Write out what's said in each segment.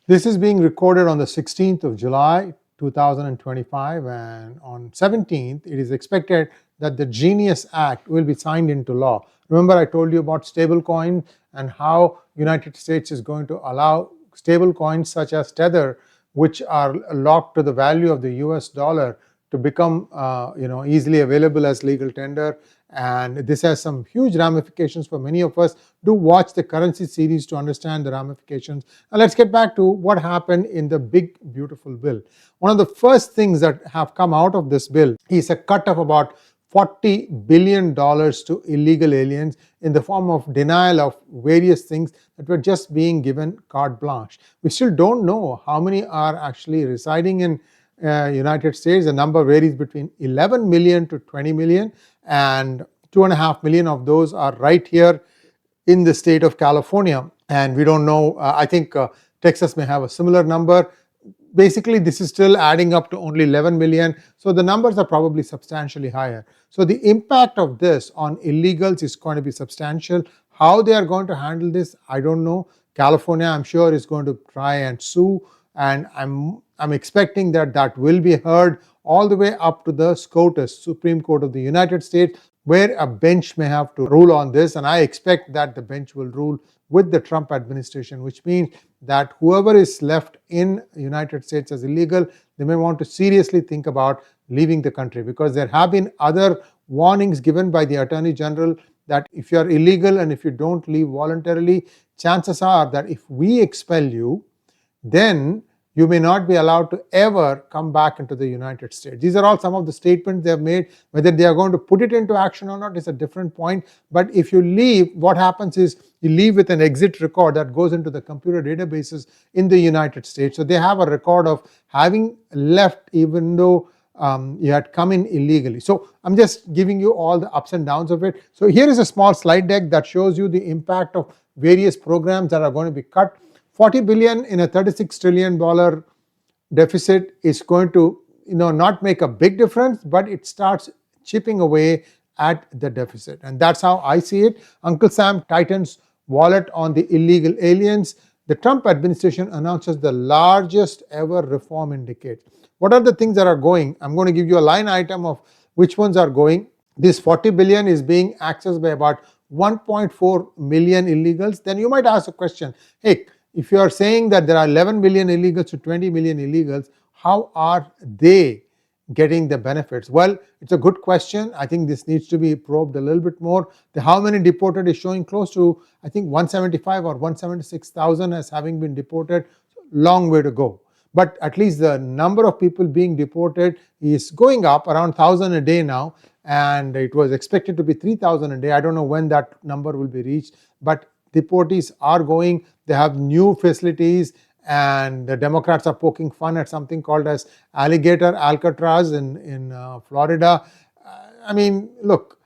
This is being recorded on the 16th of July 2025, and on 17th it is expected that the Genius Act will be signed into law. Remember, I told you about stablecoin and how United States is going to allow stablecoins such as Tether, which are locked to the value of the US dollar, to become easily available as legal tender. And this has some huge ramifications for many of us. Do watch the currency series to understand the ramifications. And let's get back to what happened in the big beautiful bill. One of the first things that have come out of this bill is a cut of about $40 billion to illegal aliens in the form of denial of various things that were just being given carte blanche. We still don't know how many are actually residing in United States. The number varies between 11 million to 20 million, and 2.5 million of those are right here in the state of California. And we don't know, I think Texas may have a similar number. Basically, this is still adding up to only 11 million. So the numbers are probably substantially higher. So the impact of this on illegals is going to be substantial. How they are going to handle this, I don't know. California, I'm sure, is going to try and sue, and I'm expecting that will be heard all the way up to the SCOTUS, Supreme Court of the United States, where a bench may have to rule on this. And I expect that the bench will rule with the Trump administration, which means that whoever is left in the United States as illegal, they may want to seriously think about leaving the country, because there have been other warnings given by the Attorney General that if you are illegal and if you don't leave voluntarily, chances are that if we expel you, then you may not be allowed to ever come back into the United States. These are all some of the statements they have made. Whether they are going to put it into action or not is a different point. But if you leave, what happens is you leave with an exit record that goes into the computer databases in the United States. So they have a record of having left even though you had come in illegally. So I'm just giving you all the ups and downs of it. So here is a small slide deck that shows you the impact of various programs that are going to be cut. $40 billion in a $36 trillion deficit is going to not make a big difference, but it starts chipping away at the deficit. And that's how I see it. Uncle Sam tightens wallet on the illegal aliens. The Trump administration announces the largest ever reform in decades. What are the things that are going? I'm going to give you a line item of which ones are going. This $40 billion is being accessed by about 1.4 million illegals. Then you might ask a question, hey, if you are saying that there are 11 million illegals to 20 million illegals, how are they getting the benefits? Well, it's a good question. I think this needs to be probed a little bit more. The how many deported is showing close to, I think, 175 or 176,000 as having been deported. Long way to go. But at least the number of people being deported is going up, around 1,000 a day now, and it was expected to be 3,000 a day. I don't know when that number will be reached, but deportees are going. They have new facilities, and the Democrats are poking fun at something called as alligator Alcatraz in Florida. I mean, look,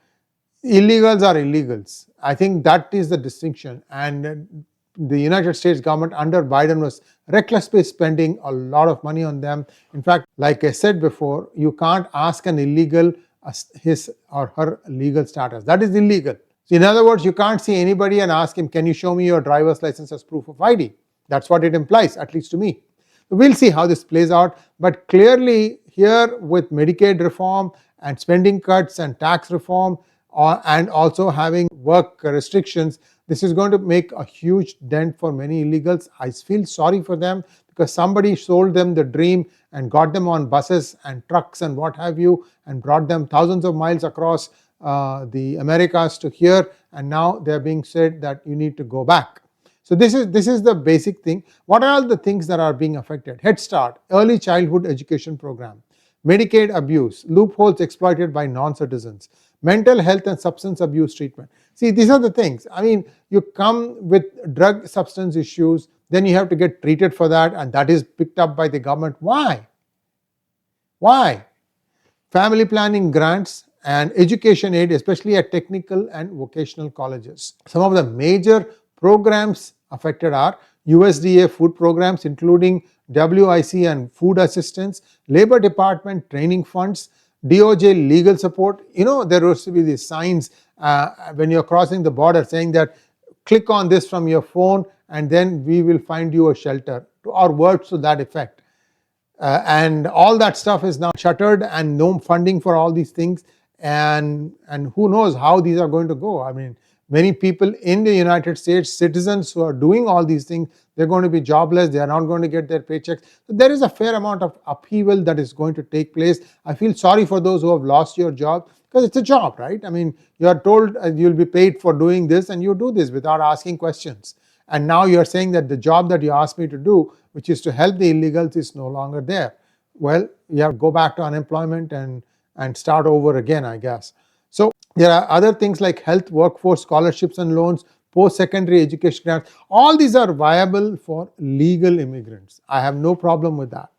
illegals are illegals. I think that is the distinction. And the United States government under Biden was recklessly spending a lot of money on them. In fact, like I said before, you can't ask an illegal his or her legal status. That is illegal. So in other words, you can't see anybody and ask him, can you show me your driver's license as proof of ID? That's what it implies, at least to me. So we'll see how this plays out. But clearly here with Medicaid reform and spending cuts and tax reform and also having work restrictions, this is going to make a huge dent for many illegals. I feel sorry for them because somebody sold them the dream and got them on buses and trucks and what have you and brought them thousands of miles across the Americas to here, and now they're being said that you need to go back. So this is the basic thing. What are all the things that are being affected? Head Start, early childhood education program, Medicaid abuse, loopholes exploited by non-citizens, mental health and substance abuse treatment. See, these are the things. I mean, you come with drug substance issues, then you have to get treated for that, and that is picked up by the government. Why? Family planning grants and education aid, especially at technical and vocational colleges. Some of the major programs affected are USDA food programs, including WIC and food assistance, Labor Department training funds, DOJ legal support. There used to be these signs when you're crossing the border saying that click on this from your phone and then we will find you a shelter. or words to that effect. And all that stuff is now shuttered and no funding for all these things. And who knows how these are going to go. I mean, many people in the United States, citizens who are doing all these things, they're going to be jobless, they are not going to get their paychecks. So there is a fair amount of upheaval that is going to take place. I feel sorry for those who have lost your job, because it's a job, right? I mean, you are told you'll be paid for doing this, and you do this without asking questions. And now you're saying that the job that you asked me to do, which is to help the illegals, is no longer there. Well, you have to go back to unemployment and start over again, I guess. So there are other things like health, workforce, scholarships and loans, post-secondary education grants. All these are viable for legal immigrants. I have no problem with that.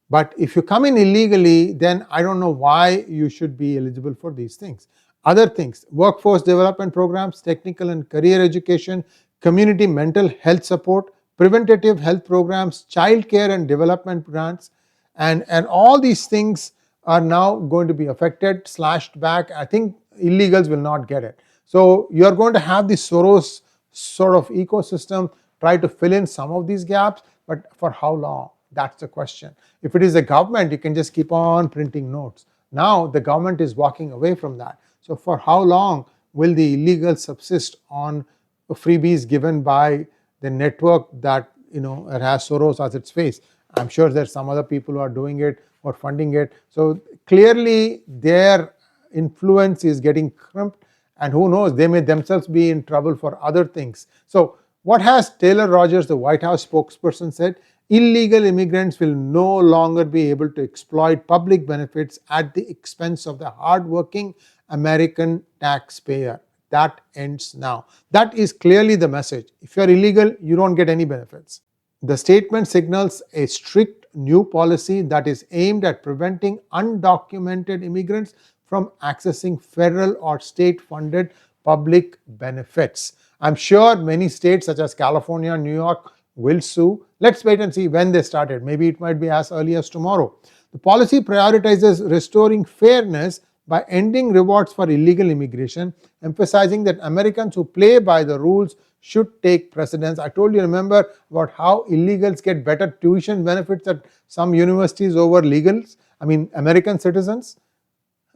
But if you come in illegally, then I don't know why you should be eligible for these things. Other things: workforce development programs, technical and career education, community mental health support, preventative health programs, child care and development grants, and all these things are now going to be affected, slashed back. I think illegals will not get it. So you're going to have the Soros sort of ecosystem try to fill in some of these gaps, but for how long? That's the question. If it is the government, you can just keep on printing notes. Now the government is walking away from that. So for how long will the illegals subsist on freebies given by the network that it has Soros as its face? I'm sure there's some other people who are doing it or funding it. So clearly their influence is getting crimped, and who knows, they may themselves be in trouble for other things. So what has Taylor Rogers, the White House spokesperson, said? Illegal immigrants will no longer be able to exploit public benefits at the expense of the hardworking American taxpayer. That ends now. That is clearly the message. If you are illegal, you don't get any benefits. The statement signals a strict new policy that is aimed at preventing undocumented immigrants from accessing federal or state-funded public benefits. I'm sure many states such as California, New York will sue. Let's wait and see when they started. Maybe it might be as early as tomorrow. The policy prioritizes restoring fairness by ending rewards for illegal immigration, emphasizing that Americans who play by the rules should take precedence. I told you, remember, about how illegals get better tuition benefits at some universities over legals, American citizens.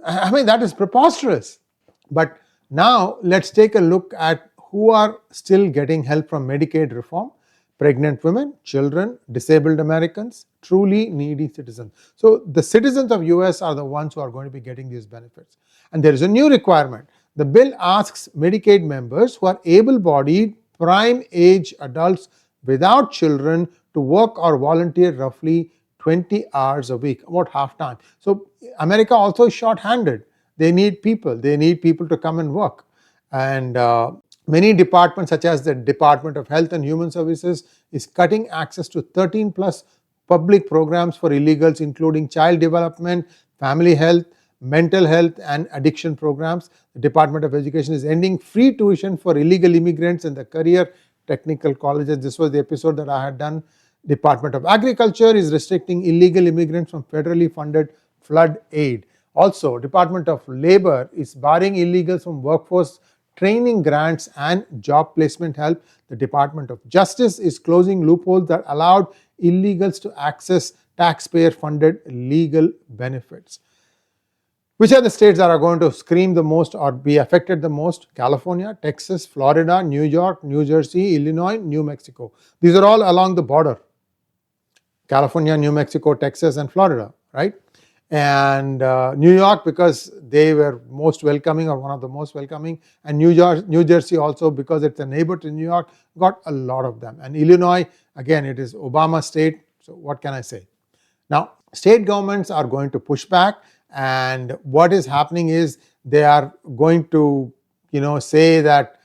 I mean, that is preposterous. But now let's take a look at who are still getting help from Medicaid reform: pregnant women, children, disabled Americans, truly needy citizens. So the citizens of US are the ones who are going to be getting these benefits. And there is a new requirement. The bill asks Medicaid members who are able-bodied, prime-age adults without children to work or volunteer roughly 20 hours a week, about half-time. So America also is short-handed. They need people. They need people to come and work. And many departments, such as the Department of Health and Human Services, is cutting access to 13 plus public programs for illegals, including child development, family health, mental health, and addiction programs. The Department of Education is ending free tuition for illegal immigrants in the career technical colleges. This was the episode that I had done. Department of Agriculture is restricting illegal immigrants from federally funded flood aid. Also, Department of Labor is barring illegals from workforce training grants and job placement help. The Department of Justice is closing loopholes that allowed illegals to access taxpayer-funded legal benefits. Which are the states that are going to scream the most or be affected the most? California, Texas, Florida, New York, New Jersey, Illinois, New Mexico. These are all along the border. California, New Mexico, Texas, and Florida, right? And New York, because they were most welcoming, or one of the most welcoming, and New Jersey also, because it's a neighbor to New York, got a lot of them. And Illinois, again, it is Obama state, so what can I say? Now, state governments are going to push back, and what is happening is they are going to, say that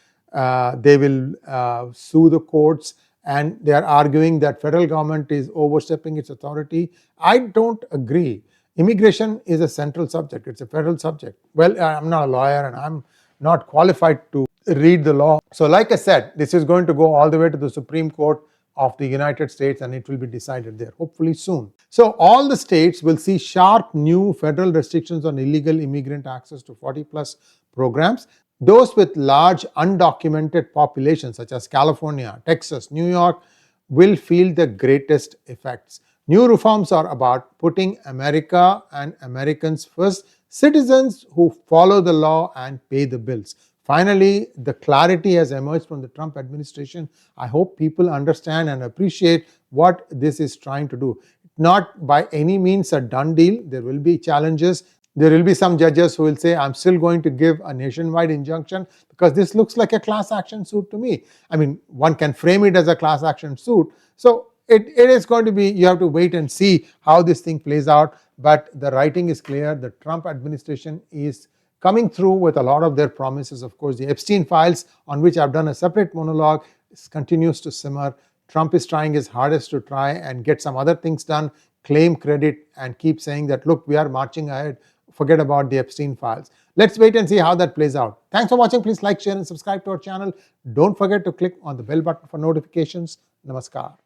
they will sue the courts, and they are arguing that federal government is overstepping its authority. I don't agree. Immigration is a central subject. It's a federal subject. Well, I'm not a lawyer and I'm not qualified to read the law. So like I said, this is going to go all the way to the Supreme Court of the United States, and it will be decided there, hopefully soon. So all the states will see sharp new federal restrictions on illegal immigrant access to 40 plus programs. Those with large undocumented populations, such as California, Texas, New York, will feel the greatest effects. New reforms are about putting America and Americans first, citizens who follow the law and pay the bills. Finally, the clarity has emerged from the Trump administration. I hope people understand and appreciate what this is trying to do. Not by any means a done deal. There will be challenges. There will be some judges who will say, I'm still going to give a nationwide injunction because this looks like a class action suit to me. I mean, one can frame it as a class action suit. So it is going to be, you have to wait and see how this thing plays out. But the writing is clear. The Trump administration is coming through with a lot of their promises. Of course, the Epstein files, on which I've done a separate monologue, continues to simmer. Trump is trying his hardest to try and get some other things done, claim credit, and keep saying that, look, we are marching ahead. Forget about the Epstein files. Let's wait and see how that plays out. Thanks for watching. Please like, share, and subscribe to our channel. Don't forget to click on the bell button for notifications. Namaskar.